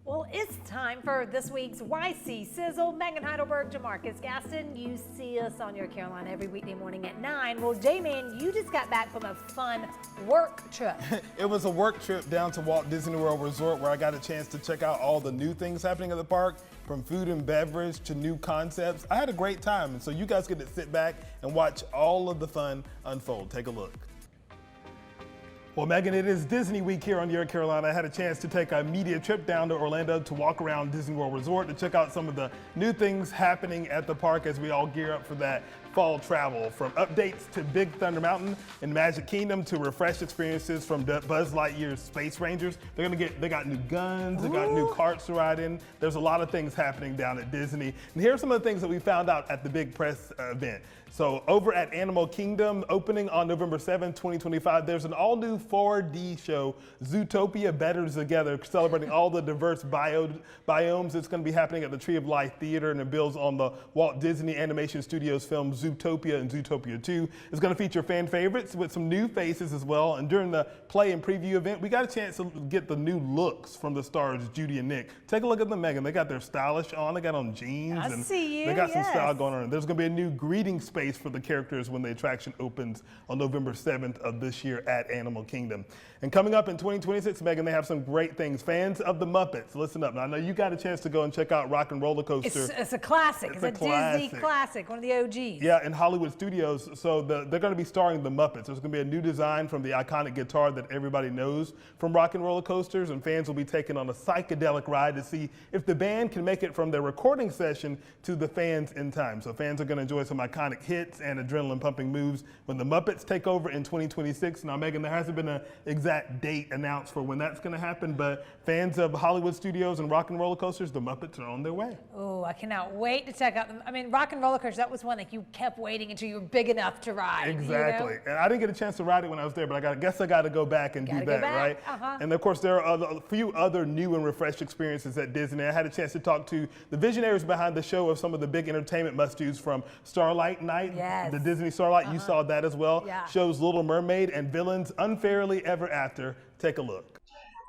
Well, it's time for this week's YC Sizzle. Megan Heidelberg, Jamarcus Gaston. You see us on Your Carolina every weekday morning at 9. Well, J-Man, you just got back from a fun work trip. It was a work trip down to Walt Disney World Resort where I got a chance to check out all the new things happening at the park, from food and beverage to new concepts. I had a great time, and so you guys get to sit back and watch all of the fun unfold. Take a look. Well, Megan, it is Disney Week here on Your Carolina. I had a chance to take a media trip down to Orlando to walk around Disney World Resort to check out some of the new things happening at the park as we all gear up for that fall travel. From updates to Big Thunder Mountain and Magic Kingdom to refreshed experiences from Buzz Lightyear's Space Rangers. They got new guns, they got new carts to ride in. There's a lot of things happening down at Disney. And here are some of the things that we found out at the big press event. So over at Animal Kingdom, opening on November 7, 2025, there's an all-new 4D show, Zootopia Better Together, celebrating all the diverse biomes. It's going to be happening at the Tree of Life Theater, and it builds on the Walt Disney Animation Studios film Zootopia and Zootopia 2. It's going to feature fan favorites with some new faces as well. And during the play and preview event, we got a chance to get the new looks from the stars, Judy and Nick. Take a look at them, Megan. They got their stylish on. They got on jeans. I see you. They got some style going on. There's going to be a new greeting space for the characters when the attraction opens on November 7th of this year at Animal Kingdom. And coming up in 2026, Megan, they have some great things. Fans of the Muppets, listen up. Now, I know you got a chance to go and check out Rock and Roller Coaster. It's a classic. It's a Disney classic, one of the OGs. Yeah, in Hollywood Studios. So they're going to be starring the Muppets. There's going to be a new design from the iconic guitar that everybody knows from Rock and Roller Coasters, and fans will be taken on a psychedelic ride to see if the band can make it from their recording session to the fans in time. So fans are going to enjoy some iconic hits and adrenaline-pumping moves when the Muppets take over in 2026. Now, Megan, there hasn't been an exact date announced for when that's going to happen, but fans of Hollywood Studios and Rock and Roller Coasters, the Muppets are on their way. Oh, I cannot wait to check out them. I mean, Rock and Roller Coaster, that was one that you kept waiting until you were big enough to ride. Exactly. You know? And I didn't get a chance to ride it when I was there, but I guess I got to go back and do that, right? And of course, there are a few other new and refreshed experiences at Disney. I had a chance to talk to the visionaries behind the show of some of the big entertainment must-dos, from Starlight Night, the Disney Starlight. You saw that as well. Shows Little Mermaid and Villains Unfairly Ever After. Take a look.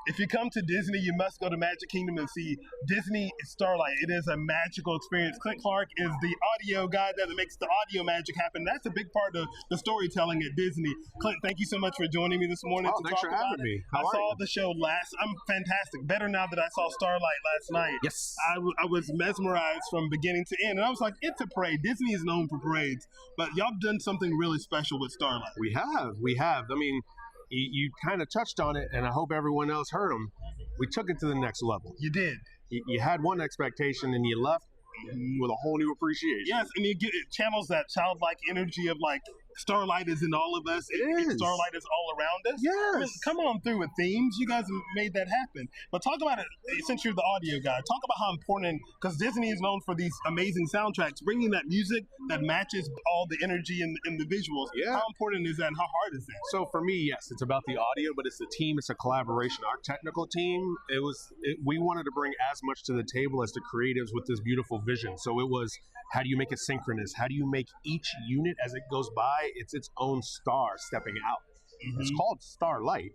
If you come to Disney, you must go to Magic Kingdom and see Disney Starlight. It is a magical experience. Clint Clark is the audio guy that makes the audio magic happen. That's a big part of the storytelling at Disney. Clint, thank you so much for joining me this morning to thanks talk for about having it. me. I saw the show I'm fantastic. Better now that I saw Starlight last night. Yes. I was mesmerized from beginning to end. And I was like, it's a parade. Disney is known for parades, but y'all done something really special with Starlight. We have. I mean, you kind of touched on it, and I hope everyone else heard them. We took it to the next level. You did. You had one expectation, and you left with a whole new appreciation. Yes, and it channels that childlike energy of like, Starlight is in all of us. Starlight is all around us. Yes. I mean, come on through with themes. You guys made that happen. But talk about it, since you're the audio guy, talk about how important, because Disney is known for these amazing soundtracks, bringing that music that matches all the energy and the visuals. Yeah. How important is that, and how hard is that? So for me, yes, it's about the audio, but it's the team. It's a collaboration. Our technical team, we wanted to bring as much to the table as the creatives with this beautiful vision. So it was, how do you make it synchronous? How do you make each unit as it goes by, it's its own star stepping out? It's called Starlight.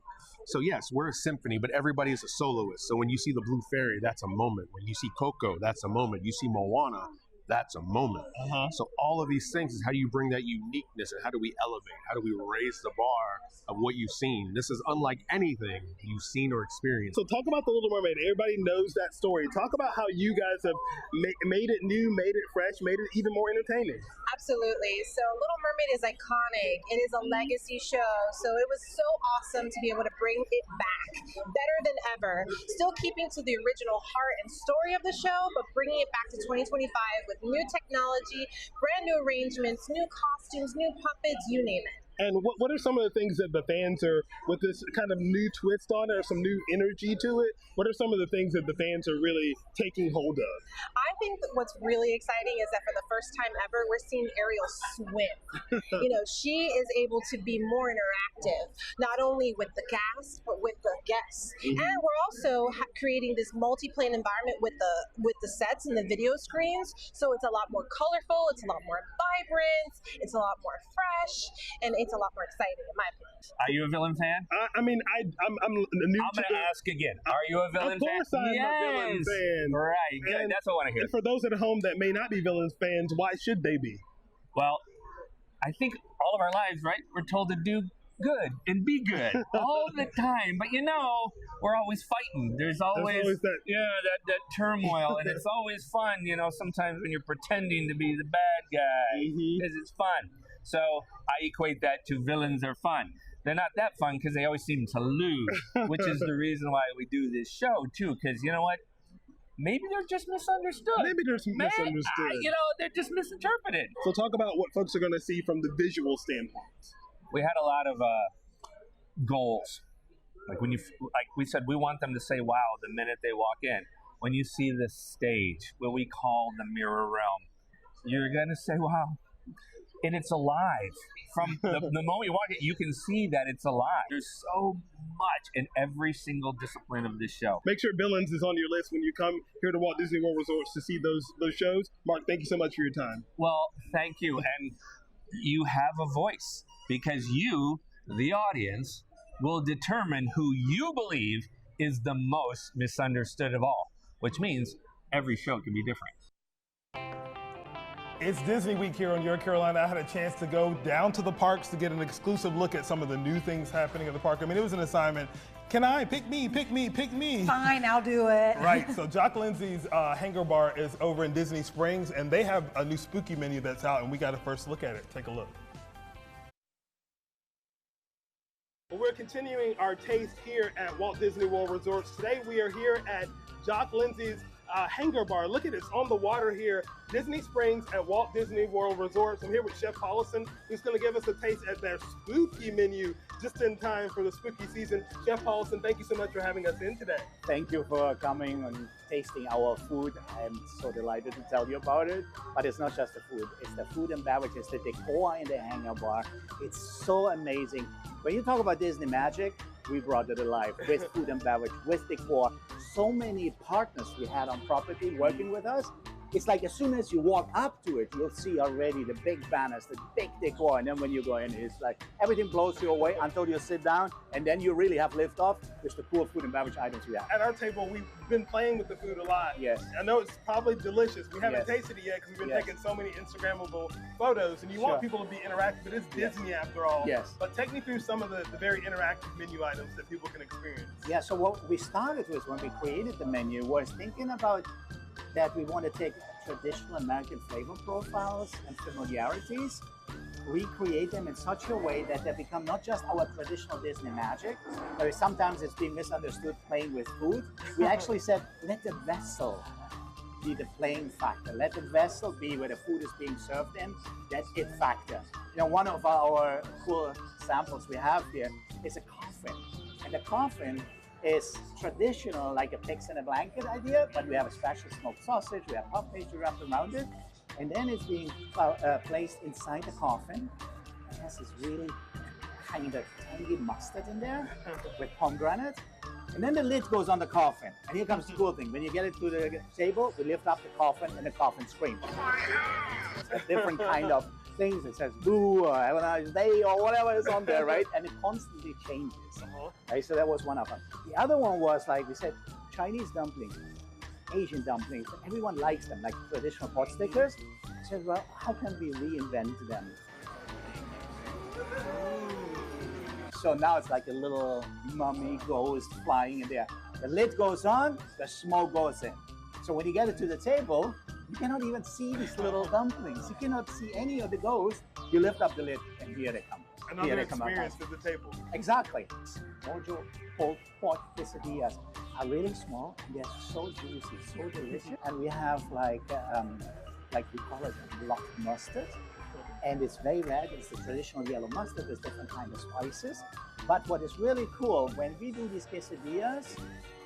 So yes, we're a symphony, but everybody is a soloist. So when you see the Blue Fairy, that's a moment. When you see Coco, that's a moment. You see Moana, that's a moment. So all of these things is, how do you bring that uniqueness, and how do we elevate? How do we raise the bar of what you've seen? This is unlike anything you've seen or experienced. So talk about The Little Mermaid. Everybody knows that story. Talk about how you guys have made it new, made it fresh, made it even more entertaining. Absolutely. So Little Mermaid is iconic. It is a legacy show. So it was so awesome to be able to bring it back better than ever. Still keeping to the original heart and story of the show, but bringing it back to 2025 with new technology, brand new arrangements, new costumes, new puppets, you name it. And what are some of the things that the fans are, with this kind of new twist on it, or some new energy to it? What are some of the things that the fans are really taking hold of? I think that what's really exciting is that for the first time ever, we're seeing Ariel swim. She is able to be more interactive, not only with the cast, but with the guests. And we're also creating this multi-plane environment with the sets and the video screens. So it's a lot more colorful, it's a lot more vibrant, it's a lot more fresh, and it's a lot more exciting, in my opinion. Are you a villain fan? I'm new I'm going to ask again. Are you a villain fan? Of course I'm a villain fan. Right. Good. And- That's what I want to hear. And for those at home that may not be villains fans, why should they be? Well, I think all of our lives, right, we're told to do good and be good all the time. But we're always fighting. There's always that turmoil, and it's always fun, sometimes when you're pretending to be the bad guy, because it's fun. So I equate that to villains are fun. They're not that fun because they always seem to lose, which is the reason why we do this show, too, because you know what? Maybe they're just misunderstood. Maybe they're misunderstood. They're just misinterpreted. So talk about what folks are going to see from the visual standpoint. We had a lot of goals. Like we said, we want them to say "wow" the minute they walk in. When you see the stage, what we call the mirror realm, you're gonna say "wow," and it's alive. From the moment you walk in, you can see that it's alive. There's so much in every single discipline of this show. Make sure Villains is on your list when you come here to Walt Disney World Resorts to see those shows. Mark, thank you so much for your time. Well, thank you, and you have a voice because you, the audience, will determine who you believe is the most misunderstood of all, which means every show can be different. It's Disney Week here on Your Carolina. I had a chance to go down to the parks to get an exclusive look at some of the new things happening at the park. I mean, it was an assignment. Can I? Pick me, pick me, pick me. Fine, I'll do it. Right, so Jock Lindsay's Hangar Bar is over in Disney Springs, and they have a new spooky menu that's out, and we got to first look at it. Take a look. Well, we're continuing our taste here at Walt Disney World Resorts. Today we are here at Jock Lindsay's Hangar Bar. Look at it, it's on the water here. Disney Springs at Walt Disney World Resorts. I'm here with Chef Paulison, who's going to give us a taste at their spooky menu just in time for the spooky season. Chef Paulison, thank you so much for having us in today. Thank you for coming and tasting our food. I'm so delighted to tell you about it. But it's not just the food, it's the food and beverage, it's the decor in the Hangar Bar. It's so amazing. When you talk about Disney magic, we brought it alive with food and beverage, with decor. So many partners we had on property working with us. It's like as soon as you walk up to it, you'll see already the big banners, the big decor, and then when you go in, it's like everything blows you away until you sit down, and then you really have liftoff with the cool food and beverage items we have. At our table, we've been playing with the food a lot. Yes. I know it's probably delicious. We haven't Yes. tasted it yet because we've been Yes. taking so many Instagrammable photos, and you want Sure. people to be interactive, but it's Yes. Disney after all. Yes. But take me through some of the very interactive menu items that people can experience. Yeah, so what we started with when we created the menu was thinking about that we want to take traditional American flavor profiles and familiarities, recreate them in such a way that they become not just our traditional Disney magic, but sometimes it's being misunderstood playing with food. We actually said, let the vessel be the playing factor. Let the vessel be where the food is being served in. That's it factor. One of our cool samples we have here is a coffin. And the coffin is traditional, like a pigs in a blanket idea, but we have a special smoked sausage, we have puff pastry wrapped around it, and then it's being placed inside the coffin. It has this really kind of tangy mustard in there with pomegranate. And then the lid goes on the coffin. And here comes the cool thing. When you get it to the table, we lift up the coffin and the coffin screams. It's a different kind of things. It says boo or have a nice day or whatever is on there, right? And it constantly changes. Right? So that was one of them. The other one was like we said, Chinese dumplings, Asian dumplings. Everyone likes them, like traditional pot stickers. I said, well, how can we reinvent them? So now it's like a little mummy ghost flying in there. The lid goes on, the smoke goes in. So when you get it to the table, you cannot even see these little dumplings. You cannot see any of the ghosts. You lift up the lid and here they come. Another experience at the table. Exactly. Mojo pulled pork quesadillas are really small. They're so juicy, so delicious. And we have like we call it block mustard. And it's very red. It's the traditional yellow mustard. There's different kinds of spices. But what is really cool, when we do these quesadillas,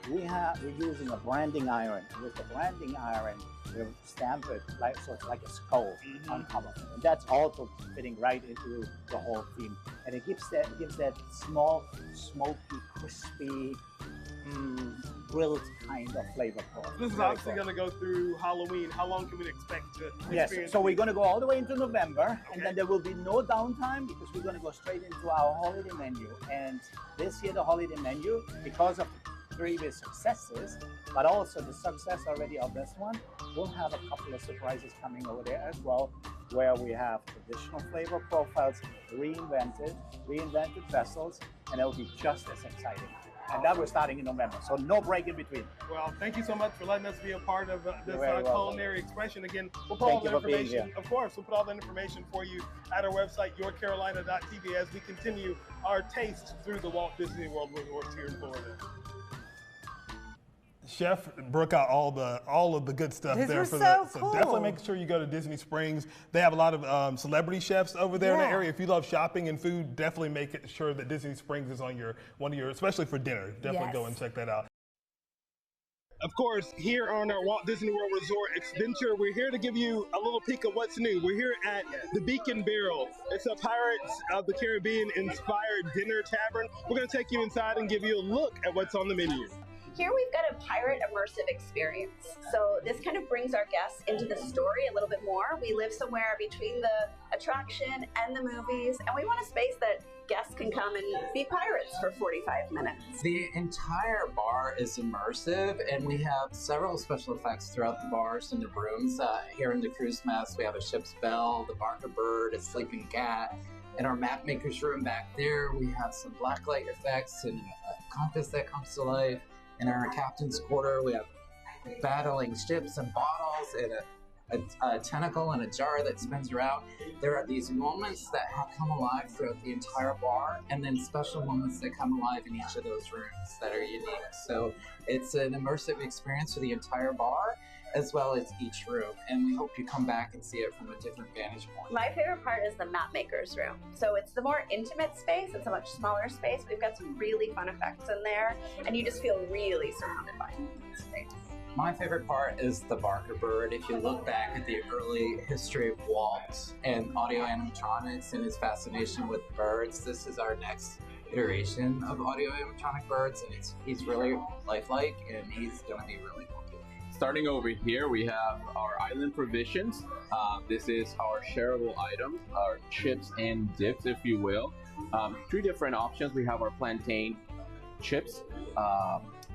we're using a branding iron. With the branding iron, we stamp it so it's like a skull on top of it. And that's also fitting right into the whole theme. And it gives that small, smoky, crispy grilled kind of flavor profile. This is Very obviously cool. going to go through Halloween. How long can we expect to Yes, experience? so we're going to go all the way into November, and Okay. then there will be no downtime because we're going to go straight into our holiday menu. And this year, the holiday menu, because of previous successes, but also the success already of this one, we'll have a couple of surprises coming over there as well, where we have traditional flavor profiles, reinvented vessels, and it'll be just as exciting. And that we're starting in November, so no break in between. Well, thank you so much for letting us be a part of this You're very welcome. culinary expression. Again, we'll put all Thank the you for being information, here. of course, we'll put all the information for you at our website, yourcarolina.tv, as we continue our taste through the Walt Disney World Resorts here in Florida. Chef broke out all of the good stuff These there were for so the. cool. Definitely make sure you go to Disney Springs. They have a lot of celebrity chefs over there in the Yeah. area. If you love shopping and food, definitely make sure that Disney Springs is on one of your, especially for dinner. Definitely go Yes. and check that out. Of course, here on our Walt Disney World Resort Adventure, we're here to give you a little peek of what's new. We're here at the Beacon Barrel. It's a Pirates of the Caribbean inspired dinner tavern. We're going to take you inside and give you a look at what's on the menu. Here we've got a pirate immersive experience. So this kind of brings our guests into the story a little bit more. We live somewhere between the attraction and the movies, and we want a space that guests can come and be pirates for 45 minutes. The entire bar is immersive, and we have several special effects throughout the bars and the rooms. Here in the cruise mess, we have a ship's bell, the barker bird, a sleeping cat. In our map maker's room back there, we have some blacklight effects and a compass that comes to life. In our captain's quarter, we have battling ships and bottles and a tentacle and a jar that spins around. There are these moments that come alive throughout the entire bar, and then special moments that come alive in each of those rooms that are unique. So it's an immersive experience for the entire bar, as well as each room, and we hope you come back and see it from a different vantage point. My favorite part is the map maker's room. So it's the more intimate space. It's a much smaller space. We've got some really fun effects in there, and you just feel really surrounded by it. My favorite part is the Barker Bird. If you look back at the early history of Walt and audio animatronics and his fascination with birds, this is our next iteration of audio animatronic birds, and he's really lifelike, and he's going to be really cool. Starting over here, we have our island provisions. This is our shareable items, our chips and dips, if you will. 3 different options. We have our plantain chips,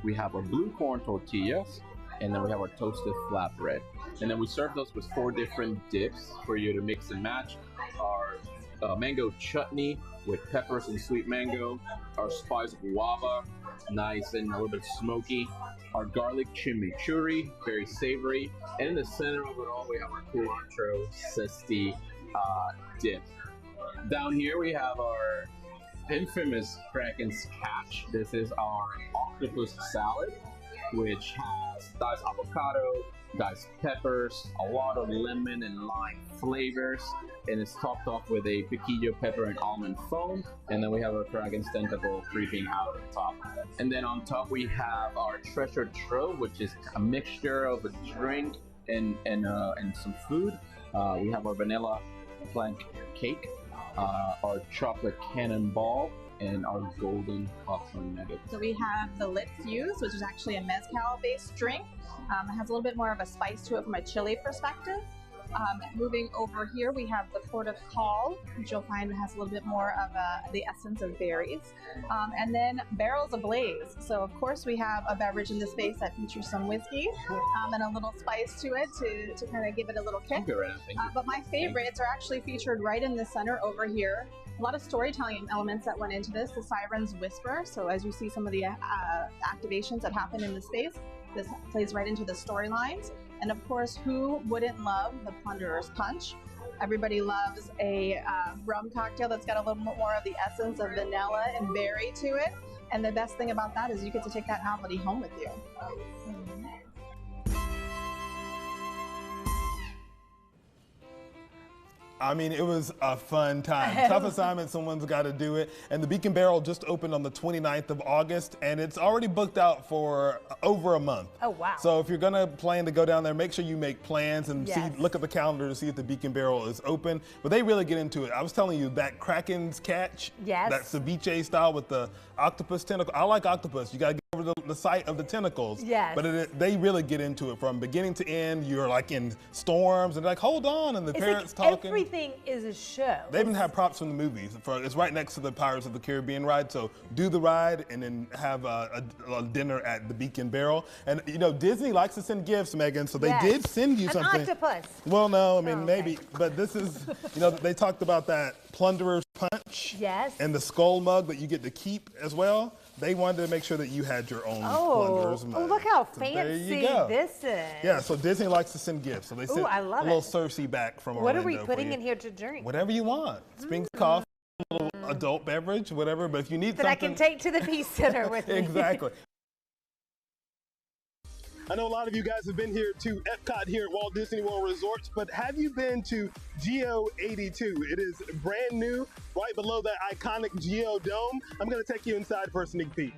we have our blue corn tortillas, and then we have our toasted flatbread. And then we serve those with 4 different dips for you to mix and match. Our mango chutney with peppers and sweet mango, our spiced guava, nice and a little bit smoky, our garlic chimichurri, very savory, and in the center of it all we have our cilantro zesty dip. Down here we have our infamous Kraken's Catch. This is our octopus salad, which has diced avocado, diced peppers, a lot of lemon and lime flavors, and it's topped off with a piquillo pepper and almond foam, and then we have our Kraken's tentacle creeping out on top. And then on top we have our treasure trove, which is a mixture of a drink and some food. We have our vanilla plank cake, our chocolate cannonball, and our golden popcorn nuggets. So we have the Lit Fuse, which is actually a mezcal-based drink. It has a little bit more of a spice to it from a chili perspective. Moving over here, we have the Port of Call, which you'll find has a little bit more of the essence of berries. And then Barrels Ablaze. So of course we have a beverage in this space that features some whiskey and a little spice to it to kind of give it a little kick. But my favorites are actually featured right in the center over here. A lot of storytelling elements that went into this. The Siren's Whisper. So as you see some of the activations that happen in the space, this plays right into the storylines. And of course, who wouldn't love the Plunderer's Punch? Everybody loves a rum cocktail that's got a little bit more of the essence of vanilla and berry to it. And the best thing about that is you get to take that novelty home with you. I mean, it was a fun time. Tough assignment, someone's got to do it. And the Beacon Barrel just opened on the 29th of August, and it's already booked out for over a month. Oh, wow. So if you're going to plan to go down there, make sure you make plans and Yes. look at the calendar to see if the Beacon Barrel is open. But they really get into it. I was telling you, that Kraken's Catch, Yes. that ceviche style with the octopus tentacle. I like octopus. You got to get over the the sight of the tentacles. Yes. But they really get into it from beginning to end. You're like in storms and like, hold on, and the parents like talking. everything is a show. They even have props from the movies. It's right next to the Pirates of the Caribbean ride. So do the ride and then have a dinner at the Beacon Barrel. And you know, Disney likes to send gifts, Megan. So they did send you something. An octopus. Well, no, I mean maybe, but this is, you know, they talked about that Plunderer's Punch. Yes. And the skull mug that you get to keep as well. They wanted to make sure that you had your own Plunderer's mug. Oh, look how So fancy there you go. this is. Yeah, so Disney likes to send gifts. So they sent I love a little it. Cersei back from What Orlando are we for putting you. in here to drink? Whatever you want. Springs coffee, a little adult beverage, whatever. But if you need That something, I can take to the Peace Center with me. exactly. I know a lot of you guys have been here to Epcot here at Walt Disney World Resorts, but have you been to Geo 82? It is brand new, right below that iconic Geo Dome. I'm going to take you inside for a sneak peek.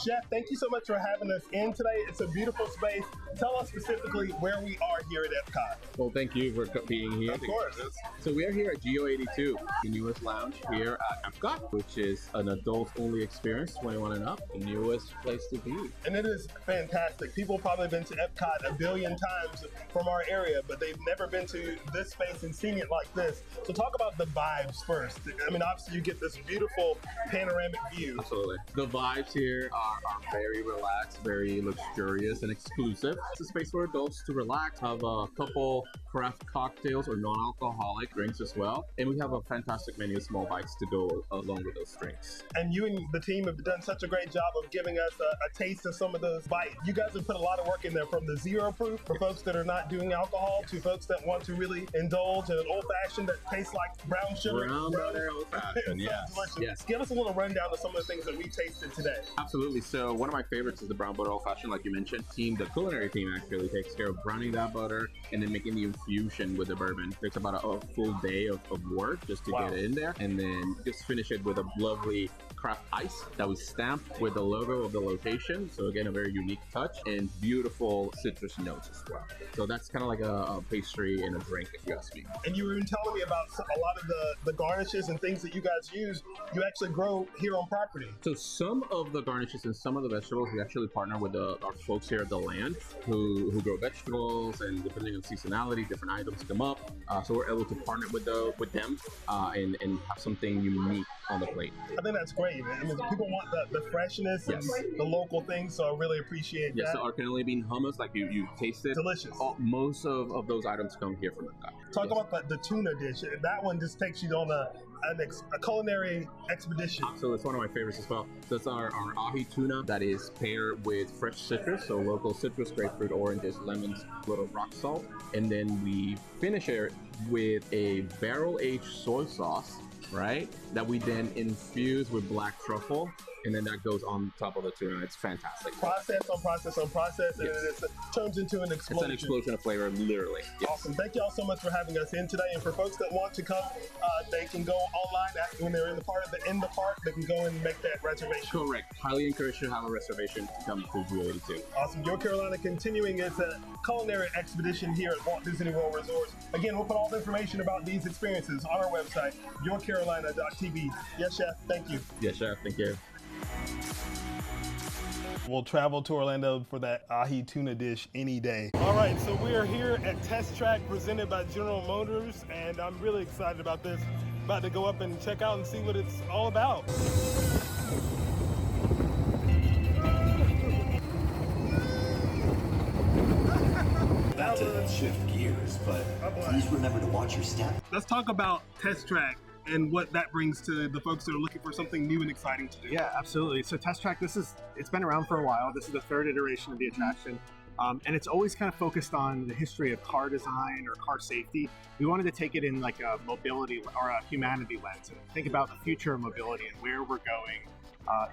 Chef, thank you so much for having us in today. It's a beautiful space. Tell us specifically where we are here at Epcot. Well, thank you for being here. Of course. So we are here at Geo 82, the newest lounge here at Epcot, which is an adult-only experience, 21 and up, the newest place to be. And it is fantastic. People probably been to Epcot a billion times from our area, but they've never been to this space and seen it like this. So talk about the vibes first. I mean, obviously you get this beautiful panoramic view. Absolutely. The vibes here are very relaxed, very luxurious and exclusive. It's a space for adults to relax, have a couple craft cocktails or non-alcoholic drinks as well. And we have a fantastic menu of small bites to go along with those drinks. And you and the team have done such a great job of giving us a taste of some of those bites. You guys have put a lot of work in there, from the zero proof for folks that are not doing alcohol to folks that want to really indulge in an old fashioned that tastes like brown sugar. Brown butter old fashioned, yes. Give us a little rundown of some of the things that we tasted today. Absolutely. So one of my favorites is the brown butter old fashioned, like you mentioned. The culinary team actually takes care of browning that butter and then making the infusion with the bourbon. It takes about a full day of work just to get it in there, and then just finish it with a lovely craft ice that we stamp with the logo of the location. So again, a very unique touch, and beautiful citrus notes as well. So that's kind of like a pastry and a drink, if you ask me. And you were even telling me about a lot of the garnishes and things that you guys use. You actually grow here on property. So some of the garnishes and some of the vegetables, we actually partner with our folks here at the land who grow vegetables, and depending on seasonality, different items come up. So we're able to partner with them and have something unique on the plate. I think that's great. I mean, people want the freshness and the local things, so I really appreciate that. Yes, so our cannoli bean hummus, like you tasted. Delicious. Most of those items come here from Epcot. Talk about the tuna dish. That one just takes you on a culinary expedition. So it's one of my favorites as well. So it's our ahi tuna that is paired with fresh citrus, so local citrus, grapefruit, oranges, lemons, a little rock salt, and then we finish it with a barrel-aged soy sauce, right? That we then infuse with black truffle, and then that goes on top of the tuna. It's fantastic. Process on process on process, and it turns into an explosion. It's an explosion of flavor, literally. Yes. Awesome. Thank you all so much for having us in today. And for folks that want to come, they can go online when they're in the park. They can go and make that reservation. Correct. Highly encourage you to have a reservation to come to Geo 82. Awesome. Your Carolina continuing its culinary expedition here at Walt Disney World Resorts. Again, we'll put all the information about these experiences on our website, yourcarolina.tv. Yes, Chef. Thank you. Yes, Chef. Thank you. We'll travel to Orlando for that ahi tuna dish any day. All right, so we are here at Test Track presented by General Motors, and I'm really excited about this. About to go up and check out and see what it's all about. Not to shift gears, but please remember to watch your step. Let's talk about Test Track and what that brings to the folks that are looking for something new and exciting to do. Yeah, absolutely. So Test Track, it's been around for a while. This is the third iteration of the attraction. And it's always kind of focused on the history of car design or car safety. We wanted to take it in like a mobility or a humanity lens and think about the future of mobility and where we're going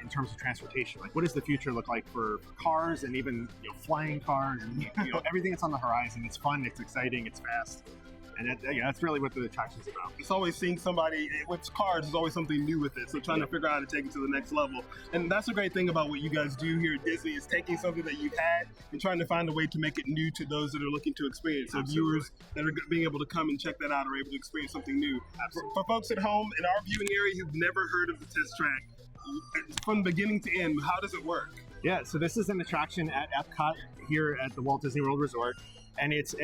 in terms of transportation. Like, what does the future look like for cars and even flying cars and everything that's on the horizon? It's fun, it's exciting, it's fast. And that's really what the attraction is about. It's always seeing somebody with cars. There's always something new with it. So trying to figure out how to take it to the next level. And that's a great thing about what you guys do here at Disney, is taking something that you've had and trying to find a way to make it new to those that are looking to experience. So viewers that are being able to come and check that out are able to experience something new. For folks at home in our viewing area who've never heard of the Test Track, from beginning to end, how does it work? Yeah, so this is an attraction at Epcot here at the Walt Disney World Resort, and it's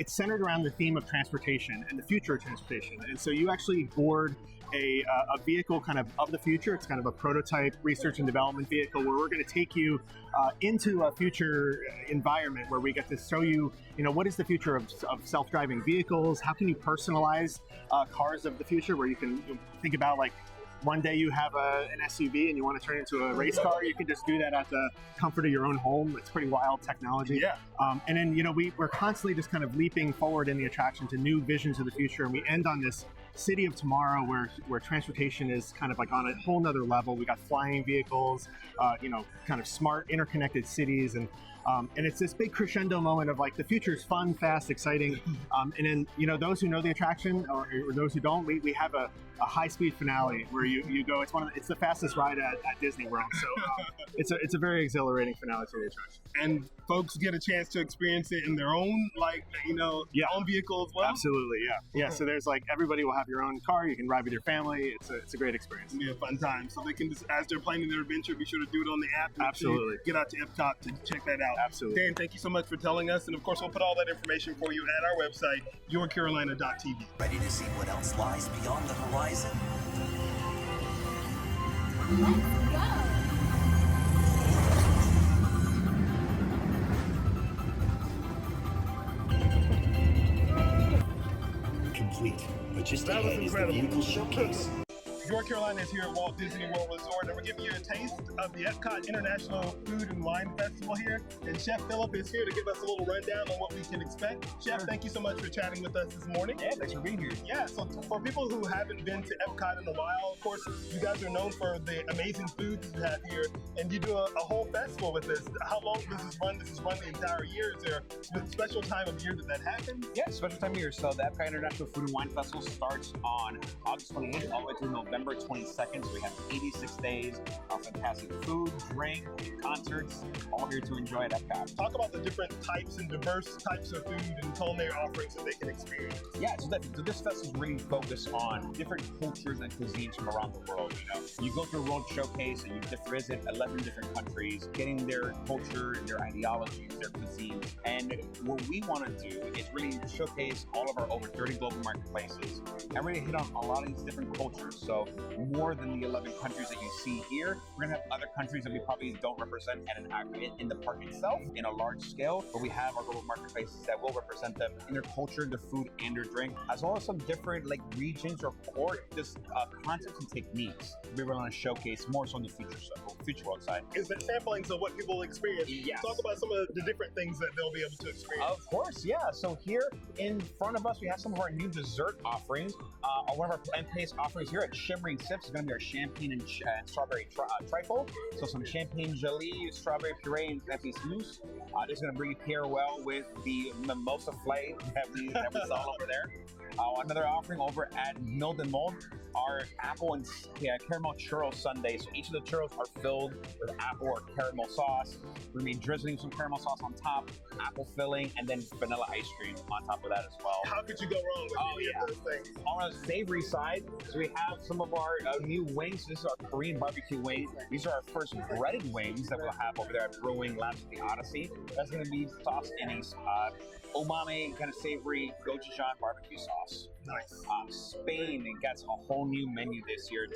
centered around the theme of transportation and the future of transportation. And so you actually board a vehicle kind of the future. It's kind of a prototype research and development vehicle where we're going to take you into a future environment where we get to show you, what is the future of self-driving vehicles? How can you personalize cars of the future, where you can think about, like, one day you have an SUV and you want to turn it into a race car, you can just do that at the comfort of your own home. It's pretty wild technology. Yeah. And then, we're constantly just kind of leaping forward in the attraction to new visions of the future. And we end on this city of tomorrow where transportation is kind of like on a whole nother level. We got flying vehicles, kind of smart interconnected cities, and it's this big crescendo moment of, like, the future is fun, fast, exciting. And then, those who know the attraction or those who don't, we have a high-speed finale where you go. It's the fastest ride at Disney World. So it's a very exhilarating finale to the attraction. And folks get a chance to experience it in their own, own vehicle as well. Absolutely, yeah. So there's, like, everybody will have your own car. You can ride with your family. It's a great experience. It'll be a fun time. So they can just, as they're planning their adventure, be sure to do it on the app. Absolutely. Get out to Epcot to check that out. Absolutely. Dan, thank you so much for telling us. And of course, we'll put all that information for you at our website, yourcarolina.tv. Ready to see what else lies beyond the horizon? Let's go! Complete, but just ahead is the vehicle showcase. Your Carolina is here at Walt Disney World Resort, and we're giving you a taste of the Epcot International Food and Wine Festival here. And Chef Philip is here to give us a little rundown on what we can expect. Chef, thank you so much for chatting with us this morning. Yeah, thanks for being here. Yeah, so for people who haven't been to Epcot in a while, of course, you guys are known for the amazing foods you have here, and you do a whole festival with this. How long does this run? Does this run the entire year? Is there a special time of year that happens? Yeah, special time of year. So the Epcot International Food and Wine Festival starts on August 28th all the way through November 22nd. So we have 86 days of fantastic food, drink, concerts, all here to enjoy at Epcot. Talk about the different types and diverse types of food and culinary offerings that they can experience. Yeah, so this festival is really focused on different cultures and cuisines from around the world. You go through a world showcase and you visit 11 different countries, getting their culture, their ideologies, their cuisines. And what we want to do is really showcase all of our over 30 global marketplaces and really hit on a lot of these different cultures. So more than the 11 countries that you see here, we're going to have other countries that we probably don't represent in the park itself in a large scale, but we have our global marketplaces that will represent them in their culture, their food, and their drink, as well as some different regions or just concepts and techniques we want to showcase more so on the future world side. Is that sampling so what people experience? Yes. Talk about some of the different things that they'll be able to experience. Of course, yeah. So here in front of us, we have some of our new dessert offerings. One of our plant-based offerings here at Shimmering Sips is going to be our champagne and strawberry trifle. So some champagne jelly, strawberry puree, and plant-based mousse. This is going to really pair well with the mimosa flight that we saw over there. Another offering over at Milled and Mold, our apple and caramel churro sundaes. So each of the churros are filled with apple or caramel sauce. We're going to be drizzling some caramel sauce on top, apple filling, and then vanilla ice cream on top of that as well. How could you go wrong with any of those things? On the savory side, so we have some of our new wings. This is our Korean barbecue wings. These are our first breaded wings that we'll have over there at Brewing Labs at the Odyssey. That's going to be sauced in a umami, kind of savory gochujang barbecue sauce. Nice. Spain gets a whole new menu this year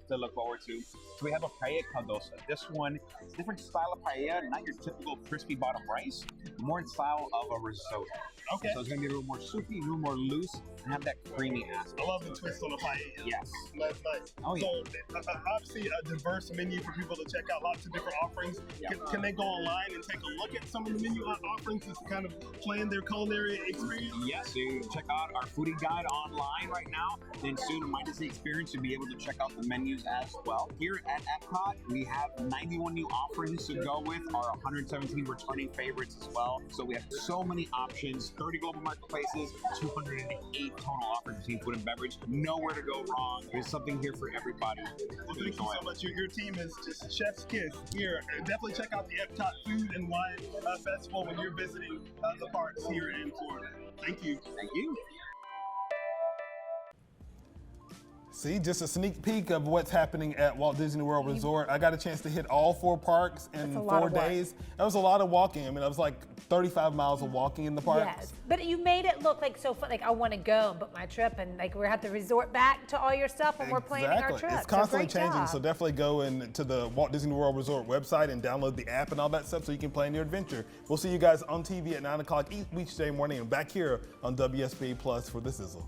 to look forward to. So we have a paella caldosa. This one is a different style of paella, not your typical crispy bottom rice, more in style of a risotto. Okay. So it's going to be a little more soupy, a little more loose, and have that creamy aspect. I love the twist on the paella. Yes. That's nice. Oh, yeah. So obviously a diverse menu for people to check out, lots of different offerings. Yeah. Can they go online and take a look at some of the menu offerings to kind of plan their culinary experience? Yes, so you can check out our foodie guide online right now. Then soon in My Disney Experience, you'll be able to check out the menus as well. Here at Epcot, we have 91 new offerings to go with our 117 returning favorites as well. So we have so many options, 30 global marketplaces, 208 total offers between food and beverage. Nowhere to go wrong. There's something here for everybody. Well, thank you so much. Your team is just chef's kiss here. Definitely check out the Epcot Food and Wine Festival when you're visiting the parks here in Florida. Thank you. Thank you. See, just a sneak peek of what's happening at Walt Disney World Resort. I got a chance to hit all 4 parks in 4 days. That was a lot of walking. I mean, I was like 35 miles of walking in the parks. Yes, but you made it look like so fun. Like, I want to go and book my trip, and like we're at the resort back to all your stuff when we're planning our trip. It's constantly so great changing, job. so definitely go into the Walt Disney World Resort website and download the app and all that stuff so you can plan your adventure. We'll see you guys on TV at 9 o'clock each weekday morning and back here on WSB Plus for The Sizzle.